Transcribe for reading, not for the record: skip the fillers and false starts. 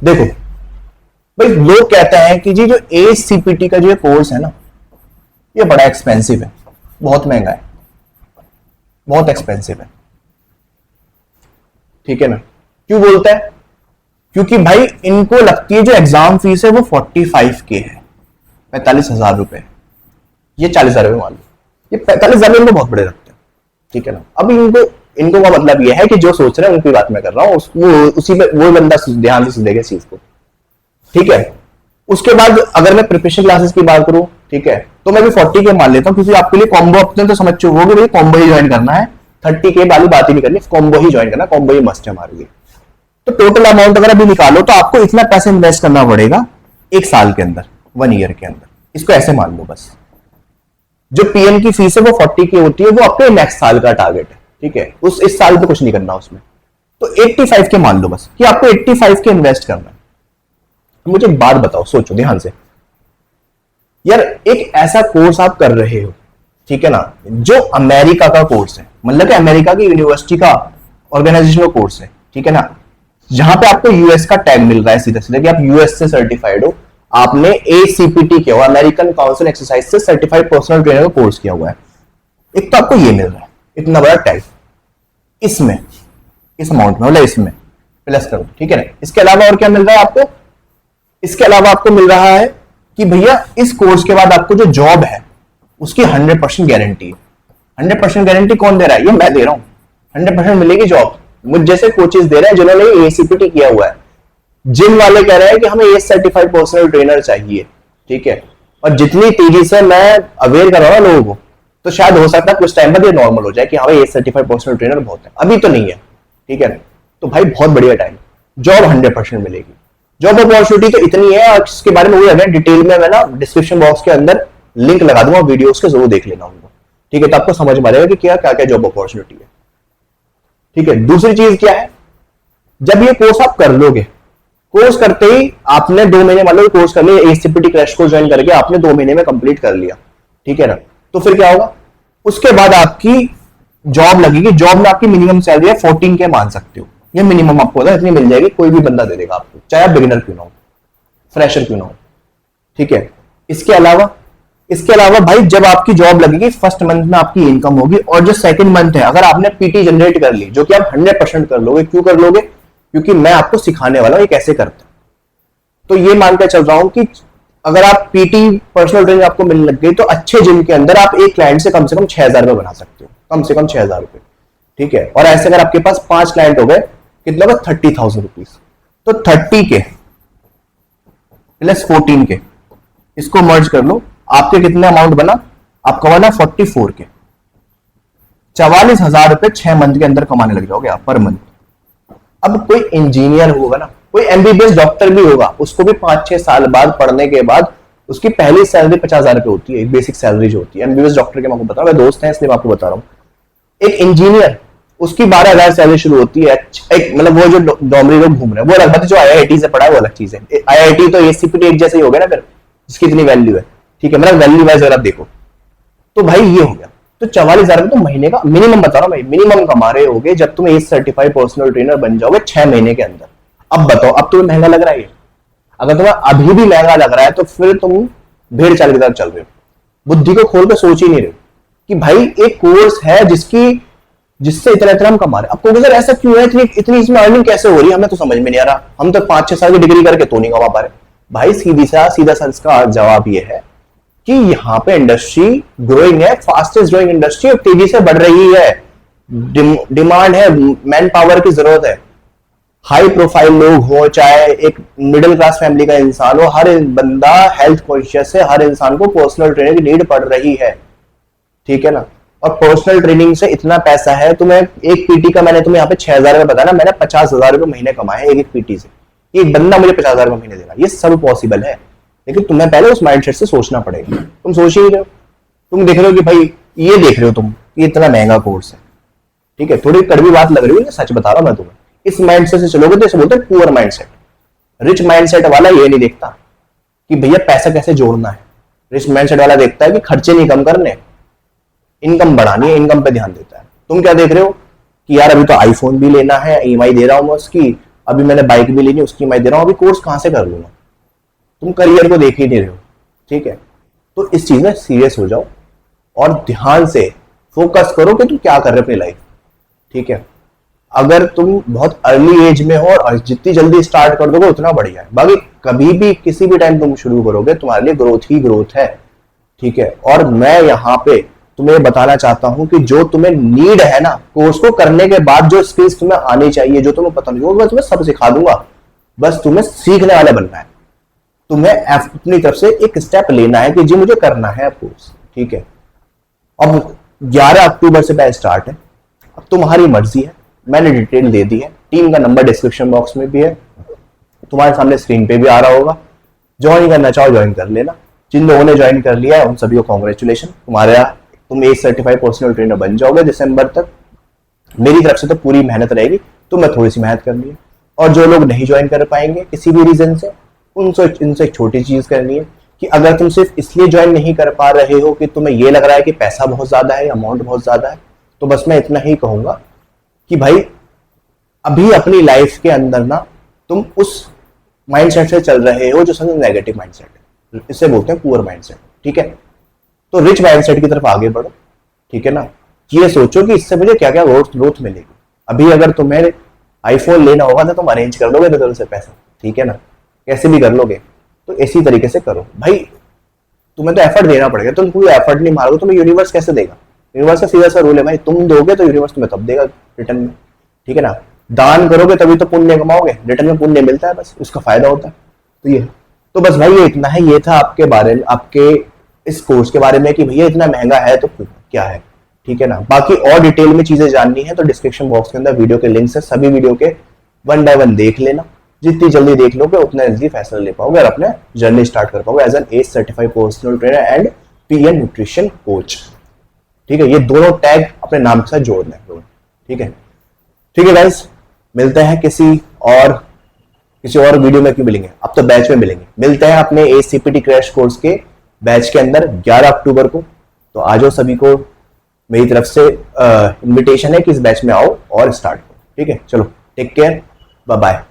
देखो भाई, लोग कहते हैं कि जी जो ACPT का जो कोर्स है ना, ये बड़ा एक्सपेंसिव है, बहुत महंगा है, बहुत एक्सपेंसिव है। ठीक है ना? क्यों बोलता है? क्योंकि भाई इनको लगती है जो एग्जाम फीस है वो 45K है, 45,000 रुपए। ये 40,000 रुपए मान लो, ये 45,000 इनको बहुत बड़े लगते हैं। ठीक है ना? अब इनको इनको का मतलब ये है कि जो सोच रहे हैं उनकी बात मैं कर रहा हूँ, उसी में वो बंदा ध्यान से सुनेगा इस चीज को। ठीक है? उसके बाद अगर मैं प्रिपरेशन क्लासेस की बात करूं, ठीक है, तो मैं भी 40K मान लेता हूं, क्योंकि आपके लिए कॉम्बो अपने तो समझ चुके होगे भाई, कॉम्बो ही ज्वाइन करना है, 30K वाली बात ही नहीं करनी, कॉम्बो ही ज्वाइन करना, कॉम्बो ही मस्ट है हमारे लिए। तो टोटल अमाउंट अगर अभी निकालो तो आपको इतना पैसा इन्वेस्ट करना पड़ेगा एक साल के अंदर, 1 ईयर के अंदर। इसको ऐसे मान लो बस, जो PM की फीस है वो 40K होती है, वो आपके नेक्स्ट साल का टारगेट है। ठीक है? उस इस साल पे कुछ नहीं करना उसमें, तो 85K मान लो बस कि आपको 85K इन्वेस्ट करना है। मुझे एक बात बताओ, सोचो ध्यान से यार, एक ऐसा कोर्स आप कर रहे हो, ठीक है ना, जो अमेरिका का कोर्स है, मतलब कि अमेरिका की यूनिवर्सिटी का ऑर्गेनाइजेशन का कोर्स है, ठीक है ना, जहां पे आपको यूएस का टैग मिल रहा है सीधे सीधे कि आप यूएस से सर्टिफाइड हो, आपने ACPT किया हुआ, अमेरिकन काउंसिल एक्सरसाइज से सर्टिफाइड पर्सनल ट्रेनर का कोर्स किया हुआ है। एक तो आपको ये मिल रहा है इतना बड़ा टैग, इसमें इस अमाउंट में, मतलब इसमें प्लस करो, ठीक है ना। इसके अलावा और क्या मिल रहा है आपको? इसके अलावा आपको मिल रहा है कि भैया इस कोर्स के बाद आपको जो जॉब है उसकी 100% गारंटी है। 100% गारंटी कौन दे रहा है? ये मैं दे रहा हूं। 100% मिलेगी जॉब, मुझ जैसे कोचेस दे रहे हैं जिन्होंने ACPT किया हुआ है। जिम वाले कह रहे हैं कि हमें ये सर्टिफाइड पर्सनल ट्रेनर चाहिए। ठीक है? और जितनी तेजी से मैं अवेयर कर रहा हूं लोगों को, तो शायद हो सकता है कुछ टाइम बाद ये नॉर्मल हो जाए कि हाँ ये सर्टिफाइड पर्सनल ट्रेनर बहुत है। अभी तो नहीं है। ठीक है? तो भाई बहुत बढ़िया टाइम, जॉब 100% मिलेगी। जॉब अपॉर्चुनिटी तो इतनी है, और इसके बारे में वो है डिटेल में मैं ना डिस्क्रिप्शन बॉक्स के अंदर लिंक लगा दूंगा, वीडियोस के जरूर देख लेना उनको। ठीक है? तो आपको समझ में आएगा कि क्या क्या क्या जॉब अपॉर्चुनिटी है। ठीक है? दूसरी चीज क्या है, जब ये कोर्स आप कर लोगे, कोर्स करते ही आपने 2 महीने मान लो कोर्स कर लिया, ACPT क्रैश कोर्स ज्वाइन करके आपने 2 महीने में कंप्लीट कर लिया। ठीक है ना? तो फिर क्या होगा, उसके बाद आपकी जॉब लगेगी। जॉब में आपकी मिनिमम सैलरी है 14K मान सकते हो, ये मिनिमम आपको होता है, इतनी मिल जाएगी, कोई भी बंदा दे देगा आपको, चाहे आप बिगिनर क्यों ना हो, फ्रेशर क्यों ना हो। ठीक है? इसके अलावा भाई जब आपकी जॉब लगेगी, फर्स्ट मंथ में आपकी इनकम होगी, और जो सेकंड मंथ है अगर आपने PT जनरेट कर ली, जो कि आप 100% कर लोगे। क्यों कर लोगे? क्योंकि मैं आपको सिखाने वाला हूं ये कैसे करते हैं। तो ये मानकर चल रहा हूं कि अगर आप PT पर्सनल ट्रेनिंग आपको मिलने लग गई, तो अच्छे जिम के अंदर आप एक क्लाइंट से कम 6,000 रुपए बना सकते हो, कम से कम 6,000 रुपए। ठीक है? और ऐसे अगर आपके पास 5 क्लाइंट हो गए, कितना होगा? 30,000 रुपीज। तो 30K प्लस 14K, इसको मर्ज कर लो, आपके कितने अमाउंट बना? आपका बना 44K। 44,000 रुपए 6 मंथ के अंदर कमाने लग जाओगे आप पर मंथ। अब कोई इंजीनियर होगा ना, कोई MBBS डॉक्टर भी होगा, उसको भी 5-6 साल बाद पढ़ने के बाद उसकी पहली सैलरी 50,000 रुपए होती है, एक बेसिक सैलरी जो होती है। MBBS डॉक्टर के मैं आपको बता रहा हूं, दोस्त हैं इसलिए मैं आपको बता रहा हूं। एक इंजीनियर, उसकी 12,000 सैलरी शुरू होती है। एक मतलब वो जो डोमरी लोग घूम रहे हैं वो अलग बात है, जो IIT से पढ़ा है वो अलग चीज है। IIT तो ACPT एक जैसे ही हो गया ना फिर, जिसकी इतनी वैल्यू है। ठीक है? मतलब वैल्यू वाइज अगर आप देखो तो भाई ये हो गया। तो 44,000 तो महीने का मिनिमम बता रहा हूं भाई, मिनिमम कमा रहे होगे जब तुम एक सर्टिफाइड पर्सनल ट्रेनर बन जाओगे 6 महीने के अंदर। अब बताओ, अब तुम्हें महंगा लग रहा है? अगर तुम्हें अभी भी महंगा लग रहा है तो फिर तुम भेड़ चाल की तरफ चल रहे हो, बुद्धि को खोल कर सोच ही नहीं रहे हो कि भाई एक कोर्स है जिससे इतना इतना हम कमा रहे हैं। आपको सर ऐसा क्यों है, इतनी इसमें अर्निंग कैसे हो रही है? हमें तो समझ में नहीं आ रहा, हम तो 5-6 साल की डिग्री करके तो नहीं कमा पा रहे। भाई सीधा सा इसका जवाब ये है कि यहाँ पे इंडस्ट्री ग्रोइंग है, फास्टेस्ट ग्रोइंग इंडस्ट्री, और तेजी से बढ़ रही है। डिमांड है, मैन पावर की जरूरत है। हाई प्रोफाइल लोग हो, चाहे एक मिडिल क्लास फैमिली का इंसान हो, हर बंदा हेल्थ कॉन्शियस है, हर इंसान को पर्सनल ट्रेनिंग की नीड पड़ रही है। ठीक है ना? और पर्सनल ट्रेनिंग से इतना पैसा है, तुम्हें एक PT का, मैंने तुम्हें यहाँ पे 6,000 रुपए बताया ना, मैंने 50,000 रुपए महीने कमाए एक PT से। एक बंदा मुझे 50,000 रुपए महीने देगा, ये सब पॉसिबल है, लेकिन तुम्हें पहले उस माइंडसेट से सोचना पड़ेगा। तुम सोच ही नहीं रहे हो, तुम देख रहे हो कि भाई ये देख रहे हो तुम, ये इतना महंगा कोर्स है। ठीक है? थोड़ी कड़वी बात लग रही है, सच बता रहा हूं मैं तुम्हें। इस माइंडसेट से चलोगे तो इसे बोलते हैं पुअर माइंडसेट। रिच माइंडसेट वाला ये नहीं देखता कि भैया पैसा कैसे जोड़ना है। रिच माइंडसेट वाला देखता है कि खर्चे नहीं कम करने, इनकम बढ़ानी है, इनकम पे ध्यान देता है। तुम क्या देख रहे हो कि यार अभी तो आईफोन भी लेना है, EMI दे रहा हूं मैं उसकी, अभी मैंने बाइक भी लेनी, उसकी मैं दे रहा हूँ, अभी कोर्स कहाँ से कर लूंगा? तुम करियर को देख ही नहीं रहे हो, ठीक है? तो इस चीज में सीरियस हो जाओ और ध्यान से फोकस करो कि तुम क्या कर रहे हो अपनी लाइफ, ठीक है? अगर तुम बहुत अर्ली एज में हो और जितनी जल्दी स्टार्ट कर दोगे उतना बढ़िया है। बाकी कभी भी किसी भी टाइम तुम शुरू करोगे तुम्हारे लिए ग्रोथ ही ग्रोथ है, ठीक है? और मैं यहाँ पे तुम्हें बताना चाहता हूं कि जो तुम्हें नीड है ना कोर्स को करने के बाद, जो स्किल्स तुम्हें आनी चाहिए, जो तुम्हें पता नहीं वो मैं तुम्हें सब सिखा दूंगा। बस तुम्हें सीखने वाले बनना है, तुम्हें अपनी तरफ से एक स्टेप लेना है कि जी मुझे करना है कोर्स, ठीक है? अब 11 अक्टूबर से बैच स्टार्ट है, अब तुम्हारी मर्जी है। मैंने डिटेल दे दी है, टीम का नंबर डिस्क्रिप्शन बॉक्स में भी है, तुम्हारे सामने स्क्रीन पे भी आ रहा होगा। ज्वाइन करना चाहो ज्वाइन कर लेना। जिन लोगों ने ज्वाइन कर लिया है उन सभी को कॉन्ग्रेचुलेशन, तुम एज सर्टिफाइड पर्सनल ट्रेनर बन जाओगे दिसंबर तक। मेरी तरफ से तो पूरी मेहनत रहेगी, तो मैं थोड़ी सी मेहनत करनी है। और जो लोग नहीं ज्वाइन कर पाएंगे किसी भी रीजन से, उनसे एक छोटी चीज करनी है कि अगर तुम सिर्फ इसलिए ज्वाइन नहीं कर पा रहे हो कि तुम्हें ये लग रहा है कि पैसा बहुत ज्यादा है, अमाउंट बहुत ज्यादा है, तो बस मैं इतना ही कहूंगा कि भाई अभी अपनी लाइफ के अंदर ना तुम उस माइंडसेट से चल रहे हो जो सबसे नेगेटिव माइंडसेट है, इसे बोलते हैं पुअर माइंडसेट, ठीक है? तो रिच माइंडसेट की तरफ आगे बढ़ो, ठीक है ना? ये सोचो कि इससे मुझे क्या क्या ग्रोथ मिलेगी। अभी अगर तुम्हें आईफोन लेना होगा तो तुम अरेंज कर लोगे तो से पैसा, ठीक है ना? कैसे भी कर लोगे, तो इसी तरीके से करो भाई। तुम्हें तो एफर्ट देना पड़ेगा, तुम कोई एफर्ट नहीं मारोगे तुम्हें यूनिवर्स कैसे देगा? यूनिवर्स का सीधा सा रूल है भाई, तुम दोगे तो यूनिवर्स तुम्हें तब देगा रिटर्न में, ठीक है ना? दान करोगे तभी तो पुण्य कमाओगे, रिटर्न में पुण्य मिलता है, बस उसका फायदा होता है। तो ये तो बस भाई ये इतना है, ये था आपके बारे में, आपके इस कोर्स के बारे में कि भैया इतना महंगा है तो क्या है, ठीक है ना? बाकी और डिटेल में चीजें जाननी है तो डिस्क्रिप्शन बॉक्स के अंदर वीडियो के लिंक्स है, सभी वीडियो के 1 बाय 1 देख लेना। जितनी जल्दी देख लोगे उतना जल्दी फैसला ले पाओगे और अपने जर्नी स्टार्ट कर पाओगे as an as certified personal trainer and PN nutrition coach, ठीक है? ये दोनों टैग अपने नाम के साथ जोड़ना है, ठीक है? ठीक है गाइस, मिलते हैं किसी और वीडियो में। क्यों मिलेंगे, अब तो बैच में मिलेंगे। मिलते हैं अपने एसीपीटी क्रैश कोर्स के बैच के अंदर 11 अक्टूबर को। तो आ जाओ, सभी को मेरी तरफ से इनविटेशन है कि इस बैच में आओ और स्टार्ट करो, ठीक है? चलो टेक केयर, बाय बाय।